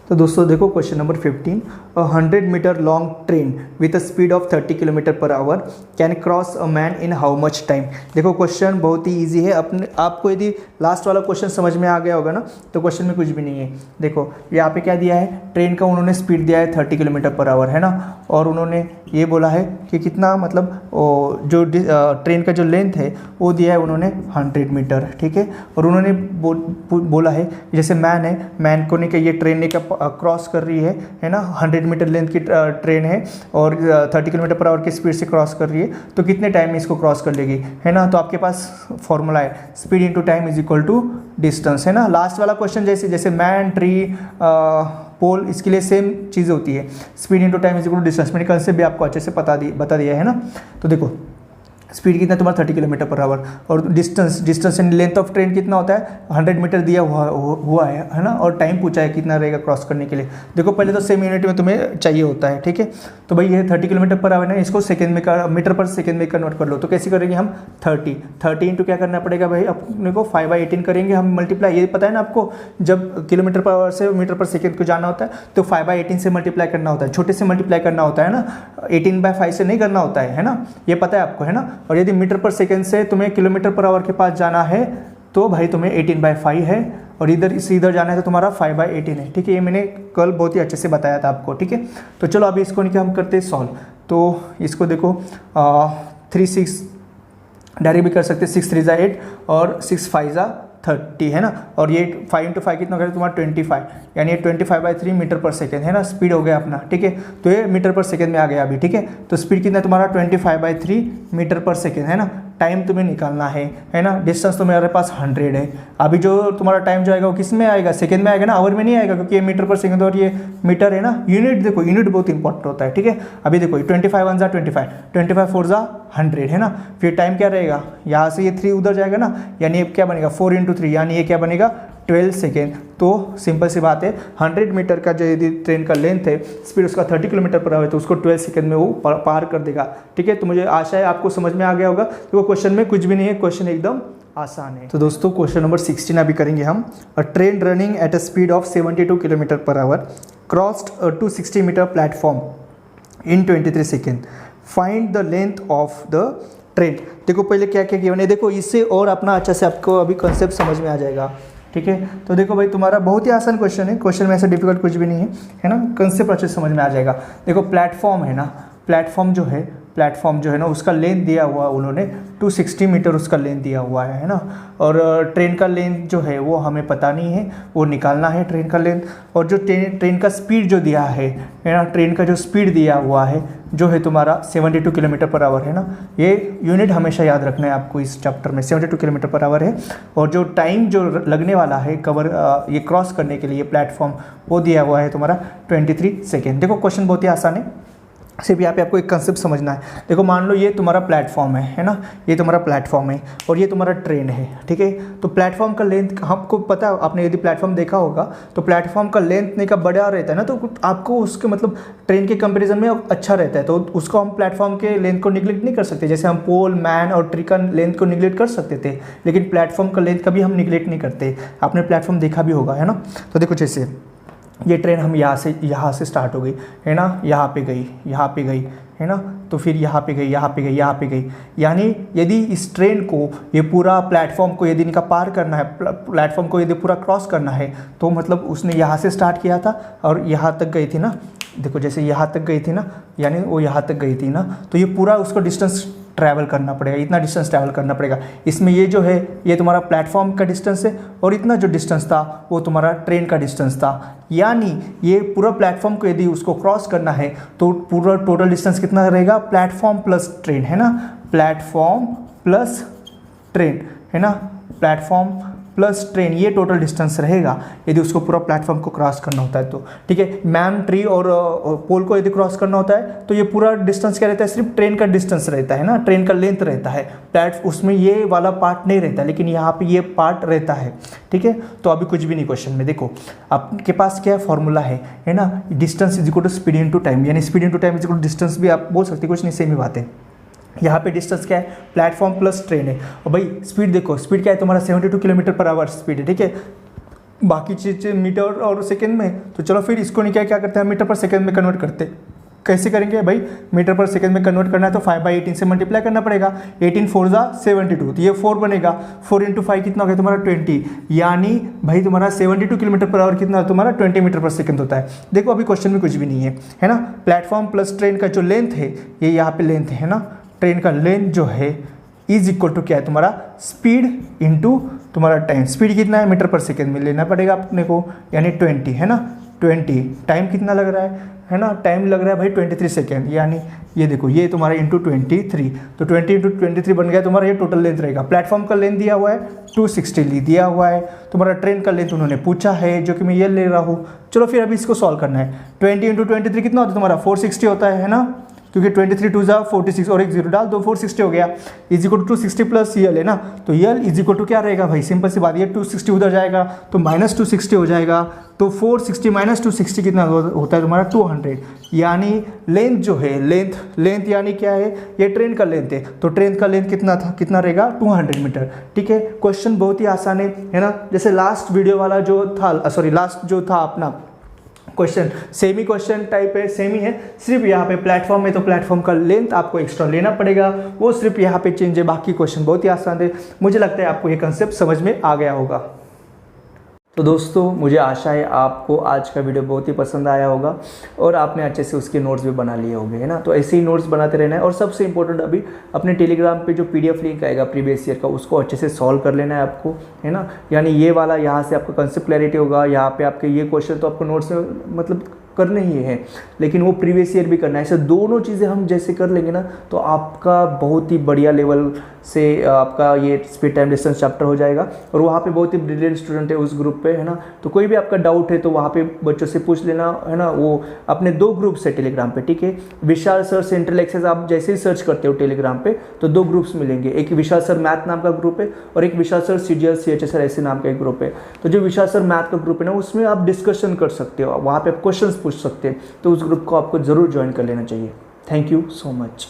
तो दोस्तों देखो question number 15, 100 metre long train with a speed of 30 kilometre per hour can cross a man in how much time. देखो क्वेश्चन बहुत ही इजी है, अपने आपको यदि लास्ट वाला क्वेश्चन समझ में आ गया होगा ना तो क्वेश्चन में कुछ भी नहीं है। देखो यहाँ पे क्या दिया है, ट्रेन का उन्होंने स्पीड दिया है 30 किलोमीटर पर आवर, है ना, और उन्होंने ये बोला है कि कितना मतलब जो ट्रेन का जो लेंथ है वो दिया है उन्होंने 100 मीटर, ठीक है। और उन्होंने बोला है जैसे मैन है, मैन को नहीं कि ये ट्रेन ने का क्रॉस कर रही है ना, 100 मीटर लेंथ की ट्रेन है और 30 किलोमीटर पर आवर की स्पीड से क्रॉस कर रही है, तो कितने टाइम में इसको क्रॉस कर लेगी, है ना। तो आपके पास फॉर्मूला है speed into time is equal to distance, है ना। लास्ट वाला क्वेश्चन जैसे मैन, ट्री, पोल, इसके लिए सेम चीज़ होती है, speed into time is equal to distance. मैंने कंसेप्ट भी आपको अच्छे से बता दिया है ना। तो देखो स्पीड कितना तुम्हारा 30 किलोमीटर पर आवर, और distance and length of train कितना होता है 100 मीटर दिया हुआ है ना, और टाइम पूछा है कितना रहेगा क्रॉस करने के लिए। देखो पहले तो सेम यूनिट में तुम्हें चाहिए होता है, ठीक है। तो भाई ये 30 किलोमीटर पर आवर है, इसको सेकंड में मीटर पर सेकंड में कन्वर्ट कर लो। तो कैसे करेंगे हम 30 इंटू क्या करना पड़ेगा भाई अपने को 5/18 करेंगे हम मल्टीप्लाई। ये पता है ना आपको, जब किलोमीटर पर आवर से मीटर पर सेकंड को जाना होता है तो 5/18 से मल्टीप्लाई करना होता है, छोटे से मल्टीप्लाई करना होता है ना, 18/5 से नहीं करना होता है ना, ये पता है आपको, है ना। और यदि मीटर पर सेकंड से तुम्हें किलोमीटर पर आवर के पास जाना है तो भाई तुम्हें 18/5 है, और इधर जाना है तो तुम्हारा 5/18 है, ठीक है। ये मैंने कल बहुत ही अच्छे से बताया था आपको, ठीक है। तो चलो अभी इसको नहीं हम करते सॉल्व। तो इसको देखो 3 6 डायरेक्ट भी कर सकते हैं, 6 3 ज़ा 8 और 6 5 ज़ा 30 है ना। और ये 5 × 5 कितना करें तुम्हारा 25, यानी ये 25/3 मीटर पर सेकेंड है ना, स्पीड हो गया अपना, ठीक है। तो ये मीटर पर सेकेंड में आ गया अभी, ठीक है। तो स्पीड कितना तुम्हारा 25/3 मीटर पर सेकेंड है ना। टाइम तुम्हें निकालना है ना। डिस्टेंस तो मेरे पास 100 है। अभी जो तुम्हारा टाइम जो आएगा वो किस में आएगा, सेकंड में आएगा ना, आवर में नहीं आएगा, क्योंकि ये मीटर पर सेकंड और ये मीटर है ना। यूनिट देखो, यूनिट बहुत इंपॉर्टेंट होता है, ठीक है। अभी देखो 25 1 ज़ा 25, 25 4 ज़ा 100 है ना। फिर टाइम क्या रहेगा, यहाँ से ये 3 उधर जाएगा ना, यानी ये क्या बनेगा 4 × 3, यानी ये क्या बनेगा 12 सेकेंड। तो सिंपल सी बात है, 100 मीटर का जो यदि ट्रेन का लेंथ है, स्पीड उसका 30 किलोमीटर पर आवर है, तो उसको 12 सेकेंड में वो पार कर देगा, ठीक है। तो मुझे आशा है आपको समझ में आ गया होगा। तो क्वेश्चन में कुछ भी नहीं है, क्वेश्चन एकदम आसान है। तो दोस्तों क्वेश्चन नंबर 16 अभी करेंगे हम। A train running at a speed of 72 kilometre per hour crossed a 260 metre platform in 23 second, find the length of the train. देखो पहले क्या क्या गिवन है, देखो इससे और अपना अच्छा से आपको अभी कॉन्सेप्ट समझ में आ जाएगा, ठीक है। तो देखो भाई तुम्हारा बहुत ही आसान क्वेश्चन है, क्वेश्चन में ऐसा डिफिकल्ट कुछ भी नहीं है ना, कंसेप्ट अच्छे से समझ में आ जाएगा। देखो प्लेटफॉर्म है ना, प्लेटफॉर्म जो है ना उसका लेंथ दिया हुआ उन्होंने 260 मीटर उसका लेंथ दिया हुआ है ना। और ट्रेन का लेंथ जो है वो हमें पता नहीं है, वो निकालना है ट्रेन का लेंथ। और जो ट्रेन का स्पीड जो दिया है ना, ट्रेन का जो स्पीड दिया हुआ है जो है तुम्हारा 72 किलोमीटर पर आवर है ना। ये यूनिट हमेशा याद रखना है आपको इस चैप्टर में, 72 किलोमीटर पर आवर है। और जो टाइम जो लगने वाला है कवर ये क्रॉस करने के लिए प्लेटफॉर्म, वो दिया हुआ है तुम्हारा 23 सेकेंड। देखो क्वेश्चन बहुत ही आसान है, सिर्फ यहाँ पे आपको एक कंसेप्ट समझना है। देखो मान लो ये तुम्हारा प्लेटफॉर्म है ना, ये तुम्हारा प्लेटफॉर्म है और ये तुम्हारा ट्रेन है, ठीक है। तो प्लेटफॉर्म का लेंथ आपको पता है, आपने यदि प्लेटफॉर्म देखा होगा तो प्लेटफॉर्म का लेंथ नहीं का बड़ा रहता है ना, तो आपको उसके मतलब ट्रेन के कंपेरिजन में अच्छा रहता है। तो उसको हम प्लेटफॉर्म के लेंथ को निगलेक्ट नहीं कर सकते, जैसे हम पोल, मैन और ट्री का लेंथ को निगलेक्ट कर सकते थे, लेकिन प्लेटफॉर्म का लेंथ कभी हम निगलेक्ट नहीं करते। आपने प्लेटफॉर्म देखा भी होगा, है ना। तो देखो जैसे ये ट्रेन हम यहाँ से स्टार्ट हो गई है ना, यहाँ पे गई है ना, तो फिर यहाँ पे गई, यानी यदि इस ट्रेन को ये पूरा प्लेटफॉर्म को यदि इनका पार करना है, प्लेटफॉर्म को यदि पूरा क्रॉस करना है, तो मतलब उसने यहाँ से स्टार्ट किया था और यहाँ तक गई थी ना। देखो जैसे यहाँ तक गई थी ना, यानी वो यहाँ तक गई थी ना, तो ये पूरा उसको डिस्टेंस ट्रैवल करना पड़ेगा, इतना डिस्टेंस ट्रैवल करना पड़ेगा। इसमें ये जो है ये तुम्हारा प्लेटफॉर्म का डिस्टेंस है और इतना जो डिस्टेंस था वो तुम्हारा ट्रेन का डिस्टेंस था। यानी ये पूरा प्लेटफॉर्म को यदि उसको क्रॉस करना है तो पूरा टोटल डिस्टेंस कितना रहेगा, प्लेटफॉर्म प्लस ट्रेन है ना, प्लेटफॉर्म प्लस ट्रेन है ना, प्लेटफॉर्म प्लस ट्रेन, ये टोटल डिस्टेंस रहेगा यदि उसको पूरा प्लेटफॉर्म को क्रॉस करना होता है तो, ठीक है। मैन, ट्री और पोल को यदि क्रॉस करना होता है तो ये पूरा डिस्टेंस क्या रहता है, सिर्फ ट्रेन का डिस्टेंस रहता है ना, ट्रेन का लेंथ रहता है, उसमें ये वाला पार्ट नहीं रहता, लेकिन यहाँ पे ये पार्ट रहता है, ठीक है। तो अभी कुछ भी नहीं क्वेश्चन में, देखो आपके पास क्या फॉर्मूला है ना, distance is equal to speed into time, यानी speed into time is equal to distance भी आप बोल सकते, कुछ नहीं, सेम ही बात है। यहाँ पे डिस्टेंस क्या है, प्लेटफॉर्म प्लस ट्रेन है। और भाई स्पीड देखो, स्पीड क्या है तुम्हारा 72 किलोमीटर पर आवर स्पीड है, ठीक है। बाकी चीज़ मीटर और सेकंड में, तो चलो फिर इसको नहीं क्या करते हैं, मीटर पर सेकंड में कन्वर्ट करते हैं। कैसे करेंगे भाई, मीटर पर सेकंड में कन्वर्ट करना है तो 5/18 से मल्टीप्लाई करना पड़ेगा। 18 4 ज़ा 72, तो ये 4 बनेगा, 4 × 5 कितना हो गया तुम्हारा 20, यानी भाई तुम्हारा 72 किलोमीटर पर आवर कितना तुम्हारा 20 मीटर पर सेकंड होता है। देखो अभी क्वेश्चन में कुछ भी नहीं है ना। प्लेटफॉर्म प्लस ट्रेन का जो लेंथ है, ये यहाँ पे लेंथ है ना, ट्रेन का लेंथ जो है इज इक्वल टू क्या है तुम्हारा, स्पीड इनटू तुम्हारा टाइम। स्पीड कितना है, मीटर पर सेकेंड में लेना पड़ेगा अपने को, यानी 20 है ना, 20। टाइम कितना लग रहा है ना, टाइम लग रहा है भाई 23 सेकेंड, यानी ये देखो ये तुम्हारा इंटू 23, तो 20 × 23 बन गया तुम्हारा, ये टोटल लेंथ रहेगा। प्लेटफॉर्म का लेंथ दिया हुआ है 260 दिया हुआ है, तुम्हारा ट्रेन का लेंथ उन्होंने पूछा है, जो कि मैं ये ले रहा हूँ। चलो फिर अभी इसको सॉल्व करना है। 20 × 23 कितना होता है तुम्हारा 460 होता है ना, क्योंकि 23 2 ज़ा 46 और एक जीरो डाल दो, 460 हो गया। Is equal to 260 plus L है ना, तो यल इज इक्वल टू क्या रहेगा भाई, सिंपल सी बात, ये 260 उधर जाएगा तो -260 हो जाएगा, तो 460 - 260 कितना होता है तुम्हारा 200। यानी लेंथ जो है, लेंथ यानी क्या है, ये ट्रेन का लेंथ है, तो ट्रेन का लेंथ कितना था, कितना रहेगा 200 मीटर, ठीक है। क्वेश्चन बहुत ही आसान है ना, जैसे लास्ट वीडियो वाला जो था, लास्ट जो था अपना क्वेश्चन, सेमी क्वेश्चन टाइप है, सेमी है, सिर्फ यहाँ पे प्लेटफॉर्म में तो प्लेटफॉर्म का लेंथ आपको एक्स्ट्रा लेना पड़ेगा, वो सिर्फ यहाँ पे चेंज है, बाकी क्वेश्चन बहुत ही आसान है। मुझे लगता है आपको ये कंसेप्ट समझ में आ गया होगा। तो दोस्तों मुझे आशा है आपको आज का वीडियो बहुत ही पसंद आया होगा और आपने अच्छे से उसके नोट्स भी बना लिए होंगे, है ना। तो ऐसे ही नोट्स बनाते रहना है और सबसे इंपॉर्टेंट अभी अपने टेलीग्राम पे जो PDF लिंक आएगा प्रीवियस ईयर का उसको अच्छे से सॉल्व कर लेना है आपको, है ना। यानी ये वाला यहाँ से आपका कंसेप्ट क्लैरिटी होगा, यहाँ पे आपके ये क्वेश्चन तो आपको नोट्स में मतलब करने ही है, लेकिन वो प्रीवियस ईयर भी करना है। ऐसे दोनों चीज़ें हम जैसे कर लेंगे ना तो आपका बहुत ही बढ़िया लेवल से आपका ये स्पीड टाइम डिस्टेंस चैप्टर हो जाएगा। और वहाँ पे बहुत ही ब्रिलियंट स्टूडेंट है उस ग्रुप पे, है ना। तो कोई भी आपका डाउट है तो वहाँ पे बच्चों से पूछ लेना, है ना। वो अपने 2 ग्रुप्स है टेलीग्राम पे, ठीक है। विशाल सर सेंट्रल एक्सेस आप जैसे ही सर्च करते हो टेलीग्राम पे तो 2 ग्रुप्स मिलेंगे, एक विशाल सर मैथ नाम का ग्रुप है और एक विशाल सर CGL CHSR ऐसे नाम का एक ग्रुप है। तो जो विशाल सर मैथ का ग्रुप है ना उसमें आप डिस्कशन कर सकते हो, वहाँ पे आप क्वेश्चन पूछ सकते हैं। तो उस ग्रुप को आपको ज़रूर ज्वाइन कर लेना चाहिए। Thank you so much.